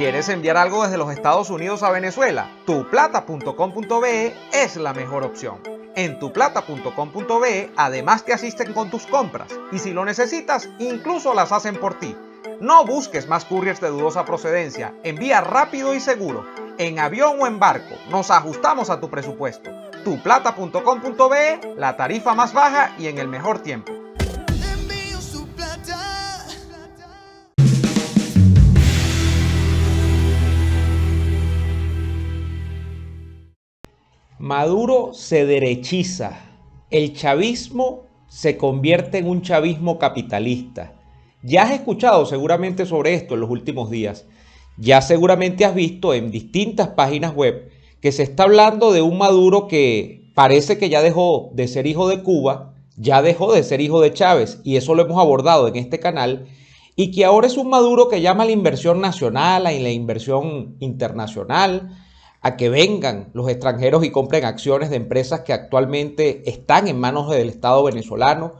¿Quieres enviar algo desde los Estados Unidos a Venezuela? Tuplata.com.be es la mejor opción. En tuplata.com.be además te asisten con tus compras y si lo necesitas, incluso las hacen por ti. No busques más couriers de dudosa procedencia, envía rápido y seguro, en avión o en barco, nos ajustamos a tu presupuesto. Tuplata.com.be, la tarifa más baja y en el mejor tiempo. Maduro se derechiza, el chavismo se convierte en un chavismo capitalista. Ya has escuchado seguramente sobre esto en los últimos días. Ya seguramente has visto en distintas páginas web que se está hablando de un Maduro que parece que ya dejó de ser hijo de Cuba, ya dejó de ser hijo de Chávez, y eso lo hemos abordado en este canal, y que ahora es un Maduro que llama a la inversión nacional, a la inversión internacional, a que vengan los extranjeros y compren acciones de empresas que actualmente están en manos del Estado venezolano.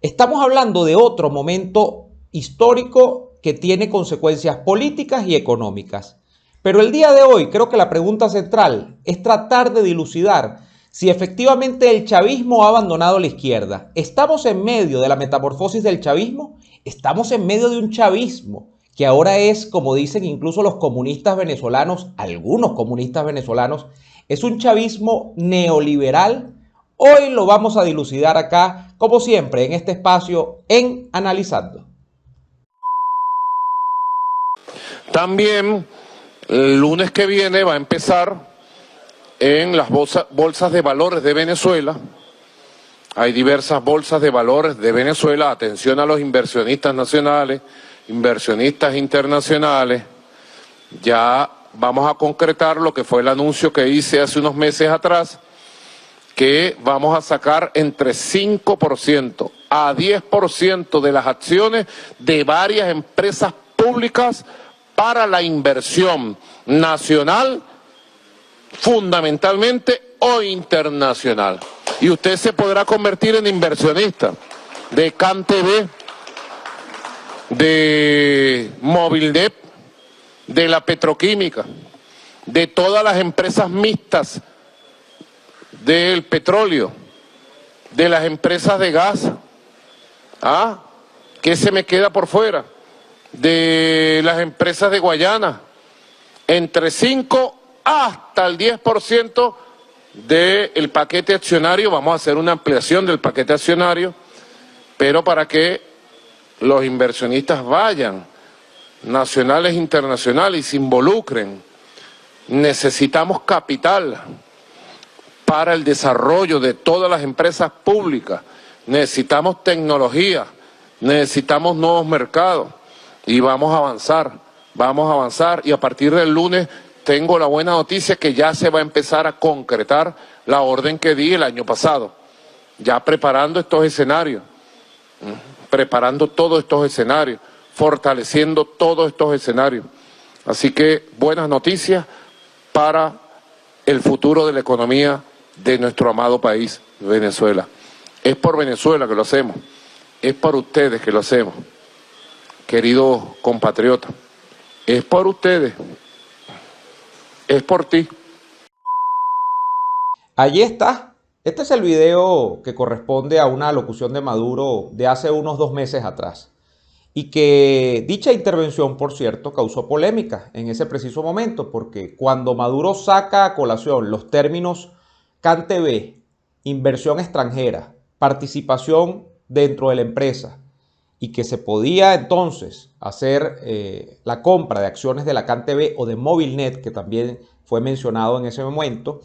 Estamos hablando de otro momento histórico que tiene consecuencias políticas y económicas. Pero el día de hoy creo que la pregunta central es tratar de dilucidar si efectivamente el chavismo ha abandonado la izquierda. ¿Estamos en medio de la metamorfosis del chavismo? ¿Estamos en medio de un chavismo que ahora es, como dicen incluso los comunistas venezolanos, algunos comunistas venezolanos, es un chavismo neoliberal? Hoy lo vamos a dilucidar acá, como siempre, en este espacio en Analizando. También el lunes que viene va a empezar en las bolsas de valores de Venezuela. Hay diversas bolsas de valores de Venezuela. Atención a los inversionistas nacionales, inversionistas internacionales. Ya vamos a concretar lo que fue el anuncio que hice hace unos meses atrás, que vamos a sacar entre 5% a 10% de las acciones de varias empresas públicas para la inversión nacional, fundamentalmente, o internacional. Y usted se podrá convertir en inversionista de CanTV, de Movilnet, de la petroquímica, de todas las empresas mixtas del petróleo, de las empresas de gas. ¿Qué se me queda por fuera? De las empresas de Guayana, entre 5 hasta el 10% del paquete accionario. Vamos a hacer una ampliación del paquete accionario, pero para que los inversionistas vayan, nacionales e internacionales, y se involucren. Necesitamos capital para el desarrollo de todas las empresas públicas. Necesitamos tecnología, necesitamos nuevos mercados y vamos a avanzar y a partir del lunes tengo la buena noticia que ya se va a empezar a concretar la orden que di el año pasado, ya preparando estos escenarios, preparando todos estos escenarios, fortaleciendo todos estos escenarios. Así que buenas noticias para el futuro de la economía de nuestro amado país, Venezuela. Es por Venezuela que lo hacemos, es por ustedes que lo hacemos, queridos compatriotas, es por ustedes, es por ti. Allí está. Este es el video que corresponde a una locución de Maduro de hace unos 2 meses atrás. Y que dicha intervención, por cierto, causó polémica en ese preciso momento, porque cuando Maduro saca a colación los términos CanTV, inversión extranjera, participación dentro de la empresa, y que se podía entonces hacer la compra de acciones de la CanTV o de Movilnet, que también fue mencionado en ese momento,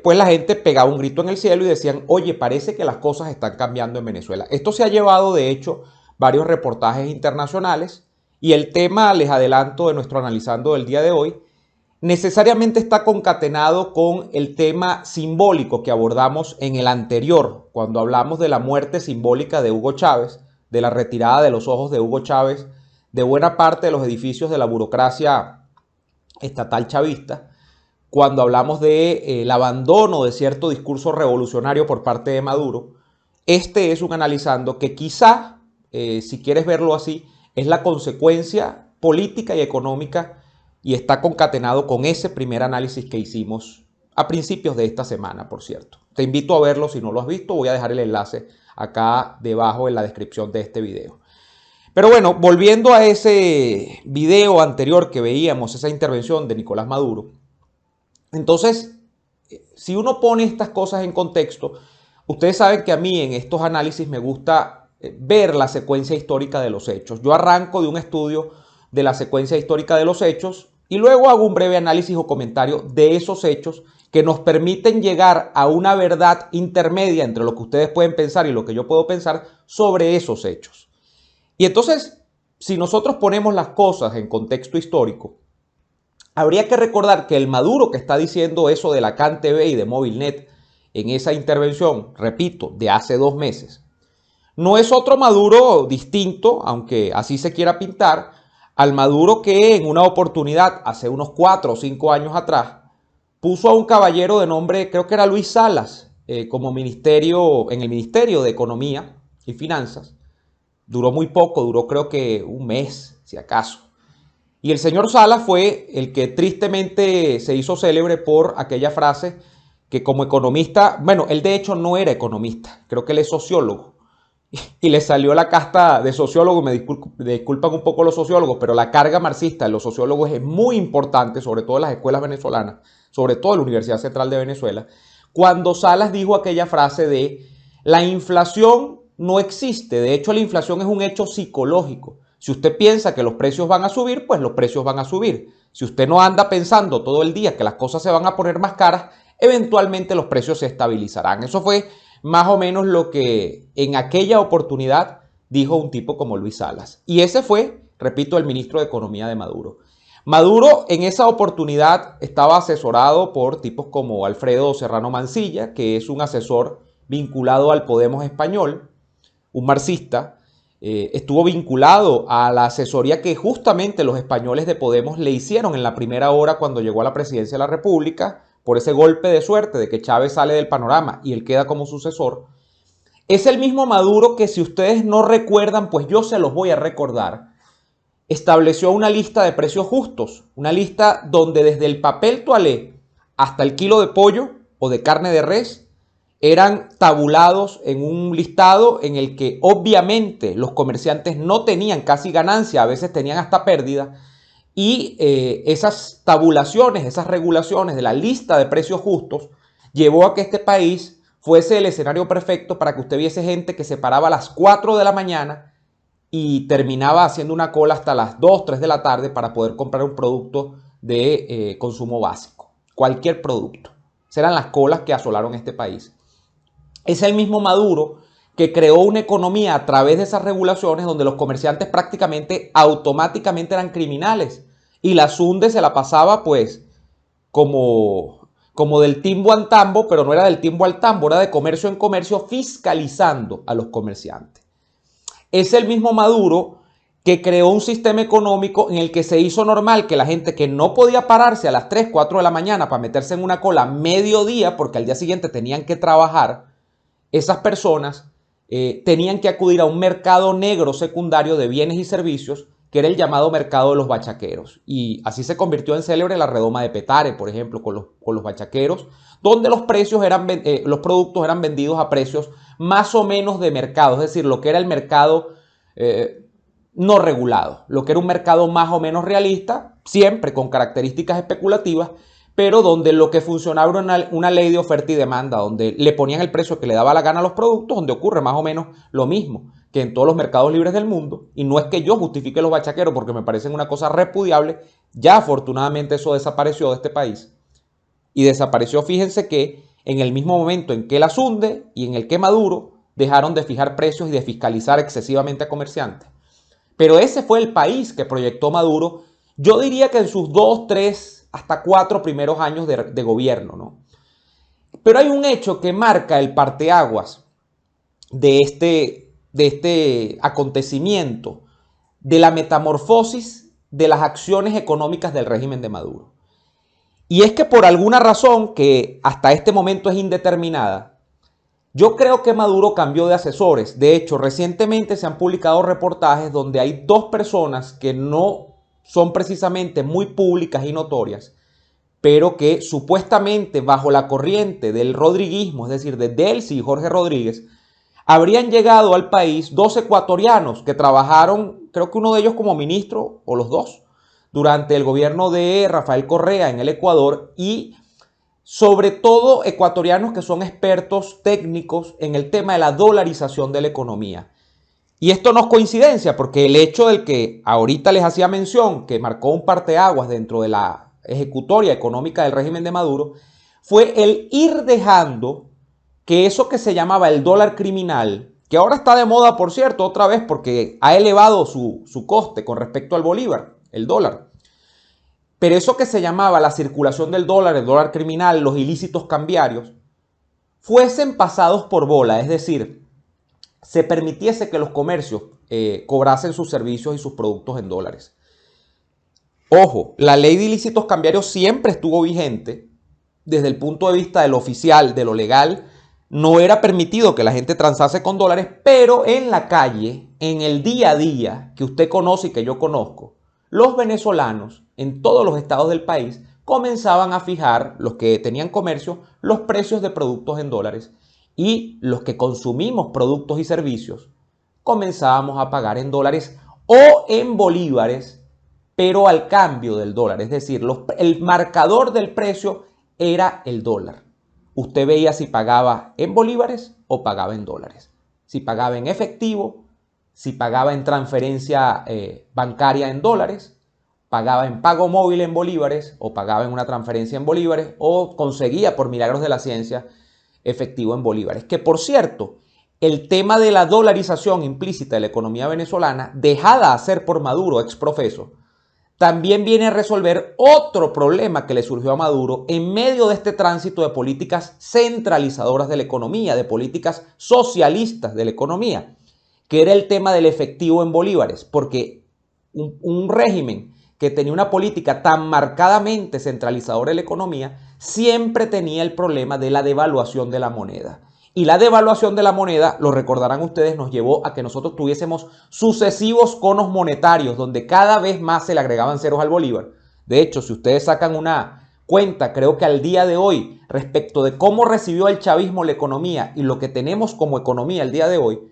pues la gente pegaba un grito en el cielo y decían, oye, parece que las cosas están cambiando en Venezuela. Esto se ha llevado, de hecho, varios reportajes internacionales, y el tema, les adelanto, de nuestro Analizando del día de hoy, necesariamente está concatenado con el tema simbólico que abordamos en el anterior, cuando hablamos de la muerte simbólica de Hugo Chávez, de la retirada de los ojos de Hugo Chávez de buena parte de los edificios de la burocracia estatal chavista, cuando hablamos del abandono de cierto discurso revolucionario por parte de Maduro. Este es un Analizando que quizá, si quieres verlo así, es la consecuencia política y económica y está concatenado con ese primer análisis que hicimos a principios de esta semana, por cierto. Te invito a verlo si no lo has visto, voy a dejar el enlace acá debajo en la descripción de este video. Pero bueno, volviendo a ese video anterior que veíamos, esa intervención de Nicolás Maduro, entonces, si uno pone estas cosas en contexto, ustedes saben que a mí en estos análisis me gusta ver la secuencia histórica de los hechos. Yo arranco de un estudio de la secuencia histórica de los hechos y luego hago un breve análisis o comentario de esos hechos que nos permiten llegar a una verdad intermedia entre lo que ustedes pueden pensar y lo que yo puedo pensar sobre esos hechos. Y entonces, si nosotros ponemos las cosas en contexto histórico, habría que recordar que el Maduro que está diciendo eso de la CAN TV y de Movilnet en esa intervención, repito, de hace 2 meses, no es otro Maduro distinto, aunque así se quiera pintar, al Maduro que en una oportunidad, hace unos 4 o 5 años atrás, puso a un caballero de nombre, creo que era Luis Salas, como en el Ministerio de Economía y Finanzas. Duró muy poco, duró creo que un mes, si acaso. Y el señor Salas fue el que tristemente se hizo célebre por aquella frase que como economista, bueno, él de hecho no era economista, creo que él es sociólogo. Y le salió la casta de sociólogo, me disculpan un poco los sociólogos, pero la carga marxista de los sociólogos es muy importante, sobre todo en las escuelas venezolanas, sobre todo en la Universidad Central de Venezuela, cuando Salas dijo aquella frase de la inflación no existe, de hecho la inflación es un hecho psicológico. Si usted piensa que los precios van a subir, pues los precios van a subir. Si usted no anda pensando todo el día que las cosas se van a poner más caras, eventualmente los precios se estabilizarán. Eso fue más o menos lo que en aquella oportunidad dijo un tipo como Luis Salas. Y ese fue, repito, el ministro de Economía de Maduro. Maduro en esa oportunidad estaba asesorado por tipos como Alfredo Serrano Mansilla, que es un asesor vinculado al Podemos español, un marxista. Estuvo vinculado a la asesoría que justamente los españoles de Podemos le hicieron en la primera hora cuando llegó a la presidencia de la República, por ese golpe de suerte de que Chávez sale del panorama y él queda como sucesor. Es el mismo Maduro que, si ustedes no recuerdan, pues yo se los voy a recordar, estableció una lista de precios justos, una lista donde desde el papel toalé hasta el kilo de pollo o de carne de res eran tabulados en un listado en el que obviamente los comerciantes no tenían casi ganancia, a veces tenían hasta pérdida, y esas tabulaciones, esas regulaciones de la lista de precios justos llevó a que este país fuese el escenario perfecto para que usted viese gente que se paraba a las 4 de la mañana y terminaba haciendo una cola hasta las 2, 3 de la tarde para poder comprar un producto de consumo básico, cualquier producto. Esas eran las colas que asolaron este país. Es el mismo Maduro que creó una economía a través de esas regulaciones donde los comerciantes prácticamente automáticamente eran criminales y la Sunde se la pasaba pues como del timbo al tambo, pero no era del timbo al tambo, era de comercio en comercio fiscalizando a los comerciantes. Es el mismo Maduro que creó un sistema económico en el que se hizo normal que la gente que no podía pararse a las 3, 4 de la mañana para meterse en una cola a mediodía porque al día siguiente tenían que trabajar, esas personas tenían que acudir a un mercado negro secundario de bienes y servicios, que era el llamado mercado de los bachaqueros. Y así se convirtió en célebre la redoma de Petare, por ejemplo, con los bachaqueros, donde los productos eran vendidos a precios más o menos de mercado, es decir, lo que era el mercado no regulado, lo que era un mercado más o menos realista, siempre con características especulativas, pero donde lo que funcionaba era una ley de oferta y demanda, donde le ponían el precio que le daba la gana a los productos, donde ocurre más o menos lo mismo que en todos los mercados libres del mundo. Y no es que yo justifique los bachaqueros porque me parecen una cosa repudiable, ya afortunadamente eso desapareció de este país. Y desapareció, fíjense que en el mismo momento en que la Sunde y en el que Maduro dejaron de fijar precios y de fiscalizar excesivamente a comerciantes. Pero ese fue el país que proyectó Maduro, yo diría que en sus 2, 3, hasta 4 primeros años de gobierno, ¿no? Pero hay un hecho que marca el parteaguas de este acontecimiento, de la metamorfosis de las acciones económicas del régimen de Maduro. Y es que por alguna razón que hasta este momento es indeterminada, yo creo que Maduro cambió de asesores. De hecho, recientemente se han publicado reportajes donde hay 2 personas que no son precisamente muy públicas y notorias, pero que supuestamente bajo la corriente del rodriguismo, es decir, de Delcy y Jorge Rodríguez, habrían llegado al país dos ecuatorianos que trabajaron, creo que uno de ellos como ministro, o los dos, durante el gobierno de Rafael Correa en el Ecuador, y sobre todo ecuatorianos que son expertos técnicos en el tema de la dolarización de la economía. Y esto no es coincidencia, porque el hecho del que ahorita les hacía mención, que marcó un parteaguas dentro de la ejecutoria económica del régimen de Maduro, fue el ir dejando que eso que se llamaba el dólar criminal, que ahora está de moda, por cierto, otra vez, porque ha elevado su coste con respecto al bolívar, el dólar. Pero eso que se llamaba la circulación del dólar, el dólar criminal, los ilícitos cambiarios, fuesen pasados por bola, es decir, se permitiese que los comercios cobrasen sus servicios y sus productos en dólares. Ojo, la ley de ilícitos cambiarios siempre estuvo vigente desde el punto de vista de lo oficial, de lo legal. No era permitido que la gente transase con dólares, pero en la calle, en el día a día que usted conoce y que yo conozco, los venezolanos en todos los estados del país comenzaban a fijar, los que tenían comercio, los precios de productos en dólares, y los que consumimos productos y servicios comenzábamos a pagar en dólares o en bolívares, pero al cambio del dólar. Es decir, el marcador del precio era el dólar. Usted veía si pagaba en bolívares o pagaba en dólares, si pagaba en efectivo, si pagaba en transferencia bancaria en dólares, pagaba en pago móvil en bolívares o pagaba en una transferencia en bolívares, o conseguía por milagros de la ciencia efectivo en bolívares. Que por cierto, el tema de la dolarización implícita de la economía venezolana, dejada a hacer por Maduro ex profeso, también viene a resolver otro problema que le surgió a Maduro en medio de este tránsito de políticas centralizadoras de la economía, de políticas socialistas de la economía, que era el tema del efectivo en bolívares, porque un régimen que tenía una política tan marcadamente centralizadora de la economía siempre tenía el problema de la devaluación de la moneda. Y la devaluación de la moneda, lo recordarán ustedes, nos llevó a que nosotros tuviésemos sucesivos conos monetarios donde cada vez más se le agregaban ceros al bolívar. De hecho, si ustedes sacan una cuenta, creo que al día de hoy, respecto de cómo recibió el chavismo la economía y lo que tenemos como economía el día de hoy,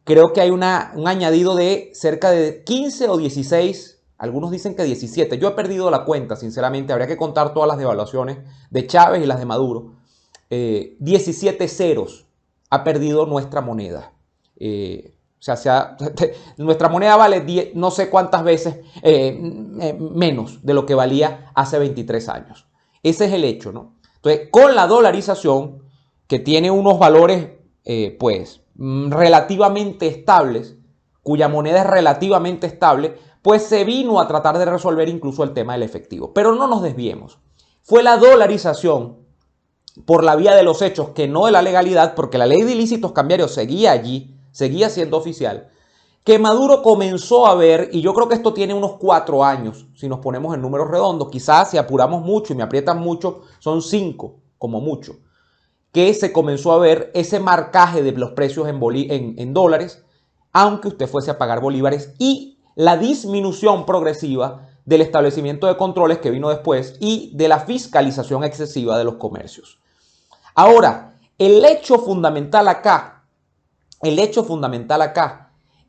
creo que hay un añadido de cerca de 15 o 16, algunos dicen que 17. Yo he perdido la cuenta, sinceramente, habría que contar todas las devaluaciones de Chávez y las de Maduro. 17 ceros ha perdido nuestra moneda. Nuestra moneda vale 10, no sé cuántas veces menos de lo que valía hace 23 años. Ese es el hecho, ¿no? Entonces, con la dolarización, que tiene unos valores relativamente estables, cuya moneda es relativamente estable, pues se vino a tratar de resolver incluso el tema del efectivo. Pero no nos desviemos. Fue la dolarización por la vía de los hechos, que no de la legalidad, porque la ley de ilícitos cambiarios seguía allí, seguía siendo oficial, que Maduro comenzó a ver, y yo creo que esto tiene unos 4 años, si nos ponemos en números redondos, quizás si apuramos mucho y me aprietan mucho, son 5 como mucho, que se comenzó a ver ese marcaje de los precios en dólares, aunque usted fuese a pagar bolívares, y la disminución progresiva del establecimiento de controles que vino después y de la fiscalización excesiva de los comercios. Ahora, el hecho fundamental acá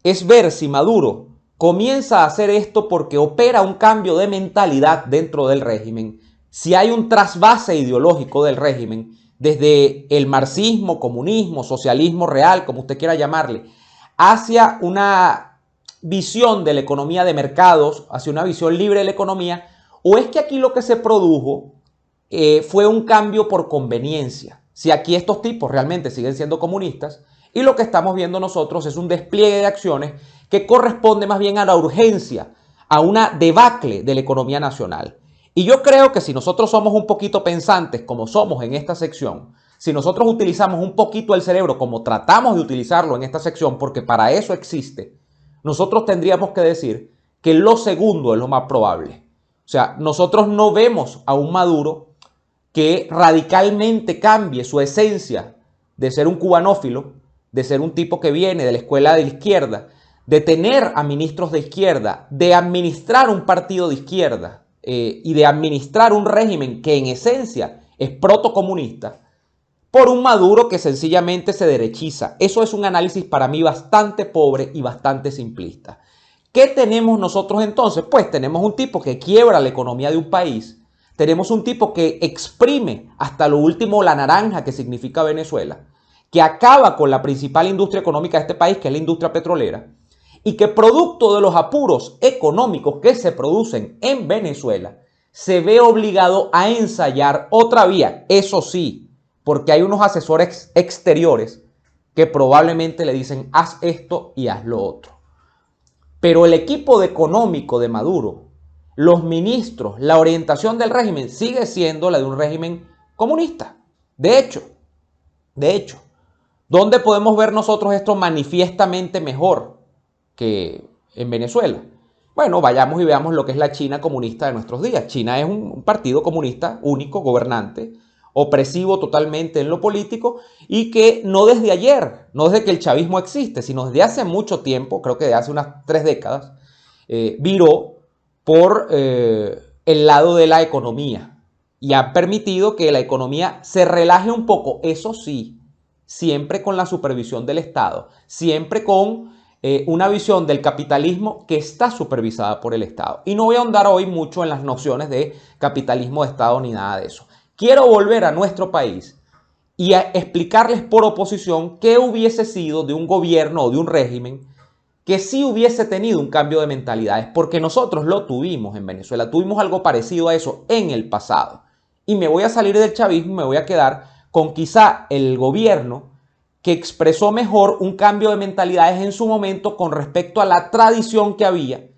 es ver si Maduro comienza a hacer esto porque opera un cambio de mentalidad dentro del régimen, si hay un trasvase ideológico del régimen, desde el marxismo, comunismo, socialismo real, como usted quiera llamarle, hacia una visión de la economía de mercados, hacia una visión libre de la economía, o es que aquí lo que se produjo fue un cambio por conveniencia. Si aquí estos tipos realmente siguen siendo comunistas y lo que estamos viendo nosotros es un despliegue de acciones que corresponde más bien a la urgencia, a una debacle de la economía nacional. Y yo creo que si nosotros somos un poquito pensantes, como somos en esta sección, si nosotros utilizamos un poquito el cerebro como tratamos de utilizarlo en esta sección, porque para eso existe, nosotros tendríamos que decir que lo segundo es lo más probable. O sea, nosotros no vemos a un Maduro que radicalmente cambie su esencia de ser un cubanófilo, de ser un tipo que viene de la escuela de la izquierda, de tener a ministros de izquierda, de administrar un partido de izquierda y de administrar un régimen que en esencia es protocomunista, por un Maduro que sencillamente se derechiza. Eso es un análisis para mí bastante pobre y bastante simplista. ¿Qué tenemos nosotros entonces? Pues tenemos un tipo que quiebra la economía de un país, tenemos un tipo que exprime hasta lo último la naranja que significa Venezuela, que acaba con la principal industria económica de este país, que es la industria petrolera, y que producto de los apuros económicos que se producen en Venezuela, se ve obligado a ensayar otra vía, eso sí, porque hay unos asesores exteriores que probablemente le dicen haz esto y haz lo otro. Pero el equipo económico de Maduro, los ministros, la orientación del régimen sigue siendo la de un régimen comunista. De hecho, ¿dónde podemos ver nosotros esto manifiestamente mejor que en Venezuela? Bueno, vayamos y veamos lo que es la China comunista de nuestros días. China es un partido comunista único, gobernante, opresivo totalmente en lo político y que no desde ayer, no desde que el chavismo existe, sino desde hace mucho tiempo, creo que de hace unas 3 décadas, viró por el lado de la economía y ha permitido que la economía se relaje un poco, eso sí, siempre con la supervisión del Estado, siempre con una visión del capitalismo que está supervisada por el Estado. Y no voy a ahondar hoy mucho en las nociones de capitalismo de Estado ni nada de eso. Quiero volver a nuestro país y a explicarles por oposición qué hubiese sido de un gobierno o de un régimen que sí hubiese tenido un cambio de mentalidades, porque nosotros lo tuvimos en Venezuela, tuvimos algo parecido a eso en el pasado. Y me voy a salir del chavismo y me voy a quedar con quizá el gobierno que expresó mejor un cambio de mentalidades en su momento con respecto a la tradición que había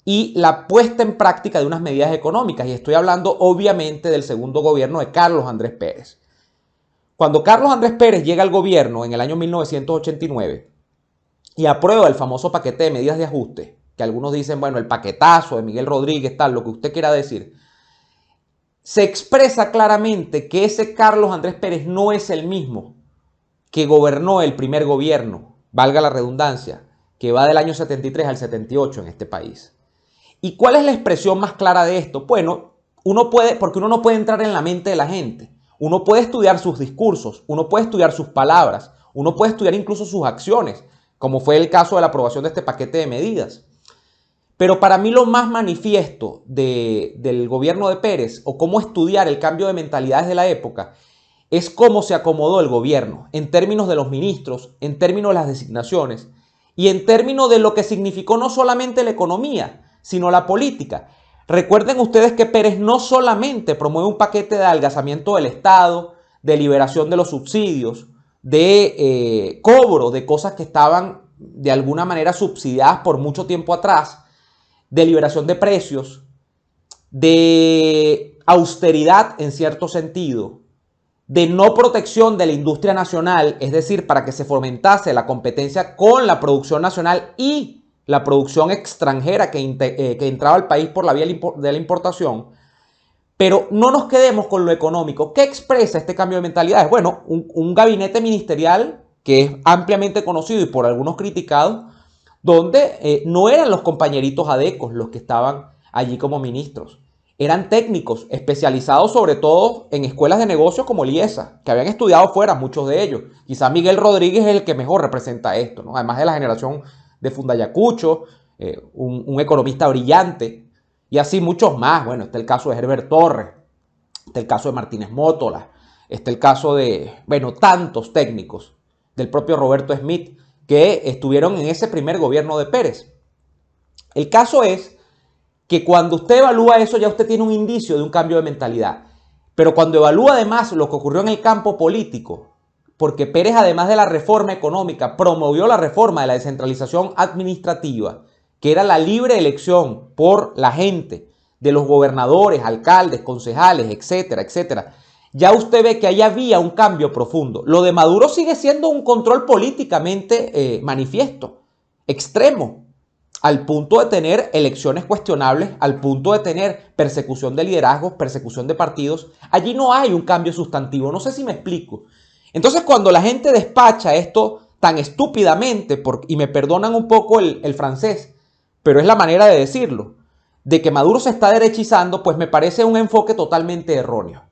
y la puesta en práctica de unas medidas económicas. Y estoy hablando obviamente del segundo gobierno de Carlos Andrés Pérez. Cuando Carlos Andrés Pérez llega al gobierno en el año 1989 y aprueba el famoso paquete de medidas de ajuste, que algunos dicen, bueno, el paquetazo de Miguel Rodríguez, tal, lo que usted quiera decir, se expresa claramente que ese Carlos Andrés Pérez no es el mismo que gobernó el primer gobierno, valga la redundancia, que va del año 73 al 78 en este país. ¿Y cuál es la expresión más clara de esto? Bueno, porque uno no puede entrar en la mente de la gente. Uno puede estudiar sus discursos, uno puede estudiar sus palabras, uno puede estudiar incluso sus acciones, como fue el caso de la aprobación de este paquete de medidas. Pero para mí lo más manifiesto del gobierno de Pérez, o cómo estudiar el cambio de mentalidades de la época, es cómo se acomodó el gobierno en términos de los ministros, en términos de las designaciones y en términos de lo que significó no solamente la economía, sino la política. Recuerden ustedes que Pérez no solamente promueve un paquete de adelgazamiento del Estado, de liberación de los subsidios, de cobro de cosas que estaban de alguna manera subsidiadas por mucho tiempo atrás, de liberación de precios, de austeridad en cierto sentido, de no protección de la industria nacional, es decir, para que se fomentase la competencia con la producción nacional y la producción extranjera que entraba al país por la vía de la importación. Pero no nos quedemos con lo económico. ¿Qué expresa este cambio de mentalidades? Bueno, un gabinete ministerial que es ampliamente conocido y por algunos criticados, donde no eran los compañeritos adecos los que estaban allí como ministros. Eran técnicos especializados sobre todo en escuelas de negocios como el IESA, que habían estudiado fuera muchos de ellos. Quizá Miguel Rodríguez es el que mejor representa esto, ¿no? Además de la generación de Fundayacucho, un economista brillante, y así muchos más. Bueno, está el caso de Herbert Torres, está el caso de Martínez Mótola, está el caso de, bueno, tantos técnicos, del propio Roberto Smith, que estuvieron en ese primer gobierno de Pérez. El caso es que cuando usted evalúa eso ya usted tiene un indicio de un cambio de mentalidad. Pero cuando evalúa además lo que ocurrió en el campo político, porque Pérez además de la reforma económica promovió la reforma de la descentralización administrativa, que era la libre elección por la gente de los gobernadores, alcaldes, concejales, etcétera, etcétera, ya usted ve que ahí había un cambio profundo. Lo de Maduro sigue siendo un control políticamente manifiesto, extremo, al punto de tener elecciones cuestionables, al punto de tener persecución de liderazgos, persecución de partidos. Allí no hay un cambio sustantivo, no sé si me explico. Entonces, cuando la gente despacha esto tan estúpidamente, y me perdonan un poco el francés, pero es la manera de decirlo, de que Maduro se está derechizando, pues me parece un enfoque totalmente erróneo.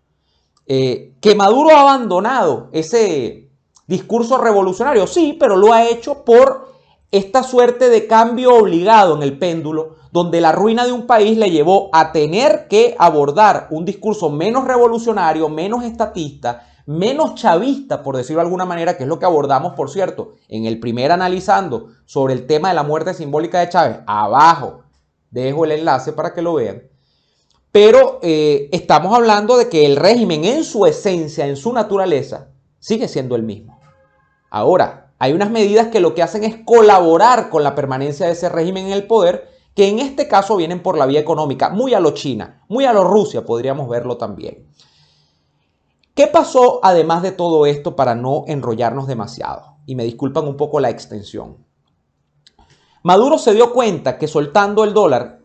Que Maduro ha abandonado ese discurso revolucionario, sí, pero lo ha hecho por esta suerte de cambio obligado en el péndulo, donde la ruina de un país le llevó a tener que abordar un discurso menos revolucionario, menos estatista, menos chavista, por decirlo de alguna manera, que es lo que abordamos, por cierto, en el primer analizando sobre el tema de la muerte simbólica de Chávez. Abajo dejo el enlace para que lo vean. Pero estamos hablando de que el régimen en su esencia, en su naturaleza, sigue siendo el mismo. Ahora, hay unas medidas que lo que hacen es colaborar con la permanencia de ese régimen en el poder, que en este caso vienen por la vía económica, muy a lo China, muy a lo Rusia, podríamos verlo también. ¿Qué pasó además de todo esto para no enrollarnos demasiado? Y me disculpan un poco la extensión. Maduro se dio cuenta que soltando el dólar,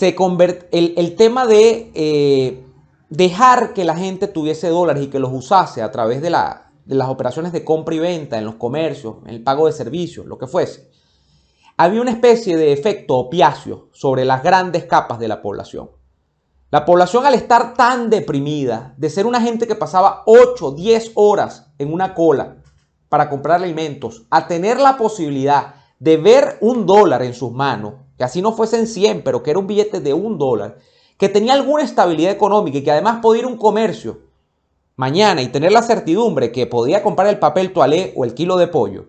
el tema de dejar que la gente tuviese dólares y que los usase a través de las operaciones de compra y venta en los comercios, en el pago de servicios, lo que fuese, había una especie de efecto opiáceo sobre las grandes capas de la población. La población, al estar tan deprimida, de ser una gente que pasaba 8, 10 horas en una cola para comprar alimentos, a tener la posibilidad de ver $1 en sus manos, que así no fuesen 100, pero que era un billete de $1, que tenía alguna estabilidad económica y que además podía ir a un comercio mañana y tener la certidumbre que podía comprar el papel toalé o el kilo de pollo,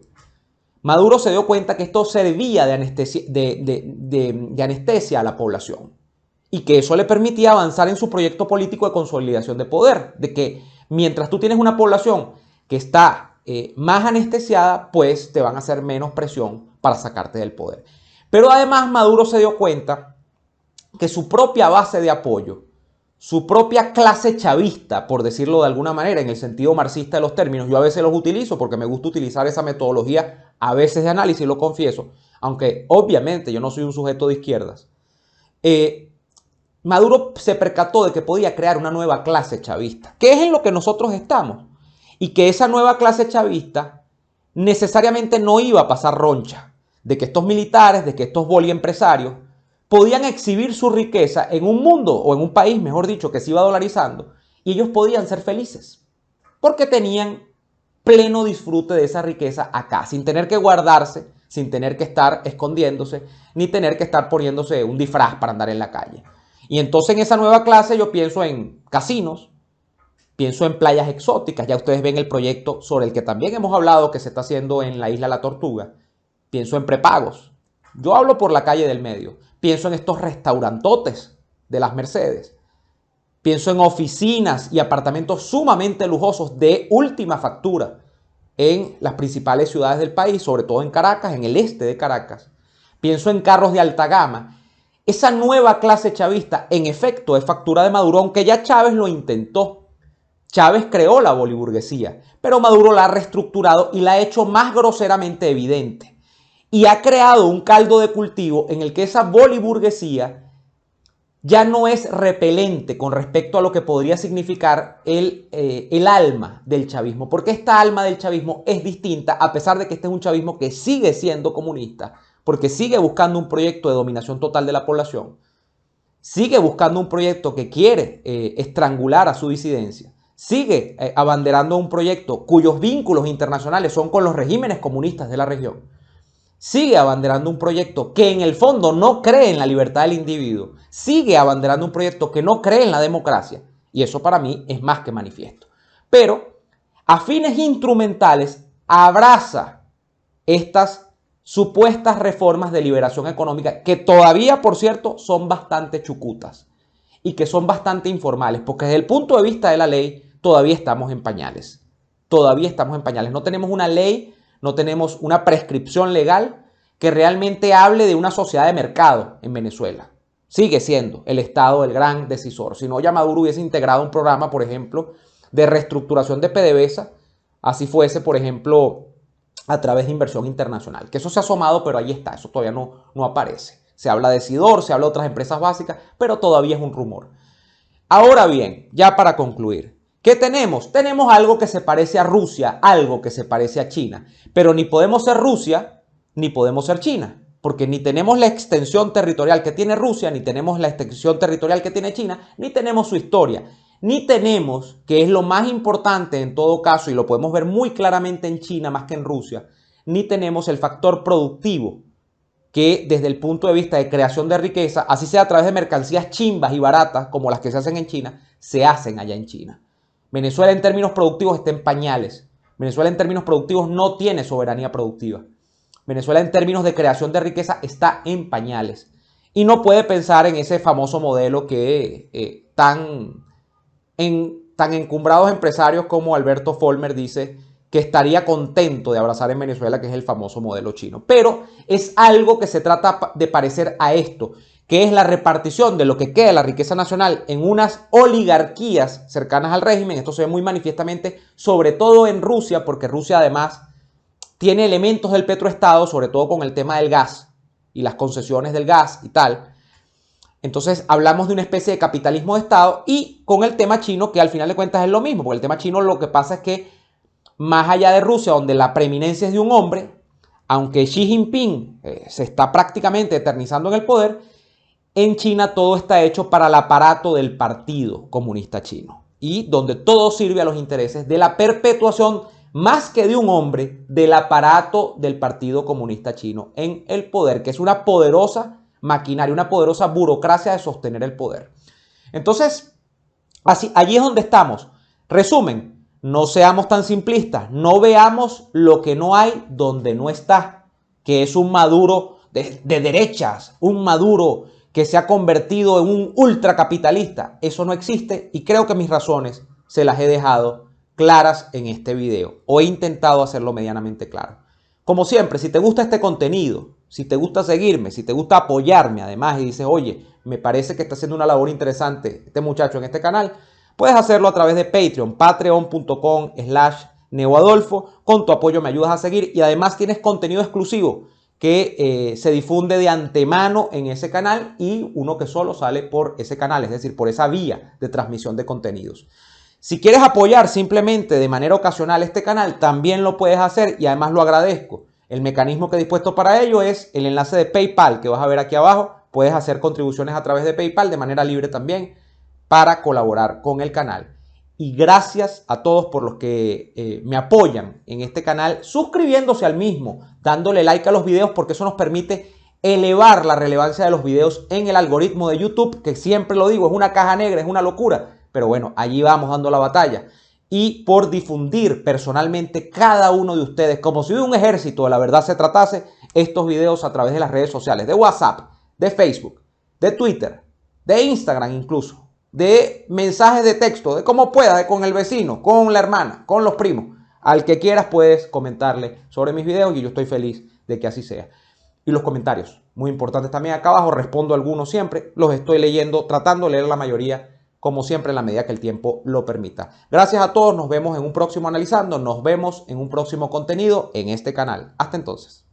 Maduro se dio cuenta que esto servía de anestesia a la población y que eso le permitía avanzar en su proyecto político de consolidación de poder, de que mientras tú tienes una población que está más anestesiada, pues te van a hacer menos presión para sacarte del poder. Pero además Maduro se dio cuenta que su propia base de apoyo, su propia clase chavista, por decirlo de alguna manera, en el sentido marxista de los términos, yo a veces los utilizo porque me gusta utilizar esa metodología a veces de análisis, lo confieso, aunque obviamente yo no soy un sujeto de izquierdas. Maduro se percató de que podía crear una nueva clase chavista, que es en lo que nosotros estamos, y que esa nueva clase chavista necesariamente no iba a pasar roncha, de que estos militares, de que estos boliempresarios podían exhibir su riqueza en un mundo, o en un país, mejor dicho, que se iba dolarizando, y ellos podían ser felices, porque tenían pleno disfrute de esa riqueza acá, sin tener que guardarse, sin tener que estar escondiéndose, ni tener que estar poniéndose un disfraz para andar en la calle. Y entonces en esa nueva clase yo pienso en casinos, pienso en playas exóticas, ya ustedes ven el proyecto sobre el que también hemos hablado que se está haciendo en la isla La Tortuga, pienso en prepagos, yo hablo por la calle del medio, pienso en estos restaurantotes de las Mercedes, pienso en oficinas y apartamentos sumamente lujosos de última factura en las principales ciudades del país, sobre todo en Caracas, en el este de Caracas. Pienso en carros de alta gama. Esa nueva clase chavista, en efecto, es factura de Maduro, aunque ya Chávez lo intentó. Chávez creó la boliburguesía, pero Maduro la ha reestructurado y la ha hecho más groseramente evidente. Y ha creado un caldo de cultivo en el que esa boliburguesía ya no es repelente con respecto a lo que podría significar el alma del chavismo, porque esta alma del chavismo es distinta, a pesar de que este es un chavismo que sigue siendo comunista, porque sigue buscando un proyecto de dominación total de la población, sigue buscando un proyecto que quiere estrangular a su disidencia, sigue abanderando un proyecto cuyos vínculos internacionales son con los regímenes comunistas de la región, sigue abanderando un proyecto que en el fondo no cree en la libertad del individuo, sigue abanderando un proyecto que no cree en la democracia, y eso para mí es más que manifiesto. Pero a fines instrumentales abraza estas supuestas reformas de liberación económica que todavía, por cierto, son bastante chucutas y que son bastante informales, porque desde el punto de vista de la ley todavía estamos en pañales. Todavía estamos en pañales. No tenemos una ley, no tenemos una prescripción legal que realmente hable de una sociedad de mercado en Venezuela. Sigue siendo el Estado el gran decisor. Si no, ya Maduro hubiese integrado un programa, por ejemplo, de reestructuración de PDVSA, así fuese, por ejemplo, a través de inversión internacional. Que eso se ha asomado, pero ahí está, eso todavía no aparece. Se habla de Sidor, se habla de otras empresas básicas, pero todavía es un rumor. Ahora bien, ya para concluir, ¿Qué tenemos? Tenemos algo que se parece a Rusia, algo que se parece a China, pero ni podemos ser Rusia, ni podemos ser China, porque ni tenemos la extensión territorial que tiene Rusia, ni tenemos la extensión territorial que tiene China, ni tenemos su historia, ni tenemos, que es lo más importante en todo caso, y lo podemos ver muy claramente en China más que en Rusia, ni tenemos el factor productivo, que desde el punto de vista de creación de riqueza, así sea a través de mercancías chimbas y baratas, como las que se hacen en China, se hacen allá en China. Venezuela en términos productivos está en pañales. Venezuela en términos productivos no tiene soberanía productiva. Venezuela en términos de creación de riqueza está en pañales. Y no puede pensar en ese famoso modelo que tan encumbrados empresarios como Alberto Follmer dice que estaría contento de abrazar en Venezuela, que es el famoso modelo chino. Pero es algo que se trata de parecer a esto, que es la repartición de lo que queda de la riqueza nacional en unas oligarquías cercanas al régimen. Esto se ve muy manifiestamente, sobre todo en Rusia, porque Rusia además tiene elementos del petroestado, sobre todo con el tema del gas y las concesiones del gas y tal. Entonces hablamos de una especie de capitalismo de Estado, y con el tema chino, que al final de cuentas es lo mismo, porque el tema chino lo que pasa es que más allá de Rusia, donde la preeminencia es de un hombre, aunque Xi Jinping se está prácticamente eternizando en el poder, en China todo está hecho para el aparato del Partido Comunista Chino, y donde todo sirve a los intereses de la perpetuación, más que de un hombre, del aparato del Partido Comunista Chino en el poder, que es una poderosa maquinaria, una poderosa burocracia de sostener el poder. Entonces, allí es donde estamos. Resumen, no seamos tan simplistas, no veamos lo que no hay donde no está, que es un Maduro de derechas, un Maduro que se ha convertido en un ultracapitalista. Eso no existe, y creo que mis razones se las he dejado claras en este video, o he intentado hacerlo medianamente claro. Como siempre, si te gusta este contenido, si te gusta seguirme, si te gusta apoyarme además y dices, oye, me parece que está haciendo una labor interesante este muchacho en este canal, puedes hacerlo a través de Patreon, patreon.com/neoadolfo. Con tu apoyo me ayudas a seguir, y además tienes contenido exclusivo que se difunde de antemano en ese canal, y uno que solo sale por ese canal, es decir, por esa vía de transmisión de contenidos. Si quieres apoyar simplemente de manera ocasional este canal, también lo puedes hacer, y además lo agradezco. El mecanismo que he dispuesto para ello es el enlace de PayPal que vas a ver aquí abajo. Puedes hacer contribuciones a través de PayPal de manera libre también para colaborar con el canal. Y gracias a todos por los que me apoyan en este canal, suscribiéndose al mismo, dándole like a los videos, porque eso nos permite elevar la relevancia de los videos en el algoritmo de YouTube, que siempre lo digo, es una caja negra, es una locura. Pero bueno, allí vamos dando la batalla. Y por difundir personalmente cada uno de ustedes, como si de un ejército de la verdad se tratase, estos videos a través de las redes sociales, de WhatsApp, de Facebook, de Twitter, de Instagram incluso, de mensajes de texto, de cómo puedas, con el vecino, con la hermana, con los primos. Al que quieras puedes comentarle sobre mis videos, y yo estoy feliz de que así sea. Y los comentarios, muy importantes también acá abajo, respondo a algunos siempre, los estoy leyendo, tratando de leer la mayoría, como siempre, en la medida que el tiempo lo permita. Gracias a todos, nos vemos en un próximo Analizando, nos vemos en un próximo contenido en este canal. Hasta entonces.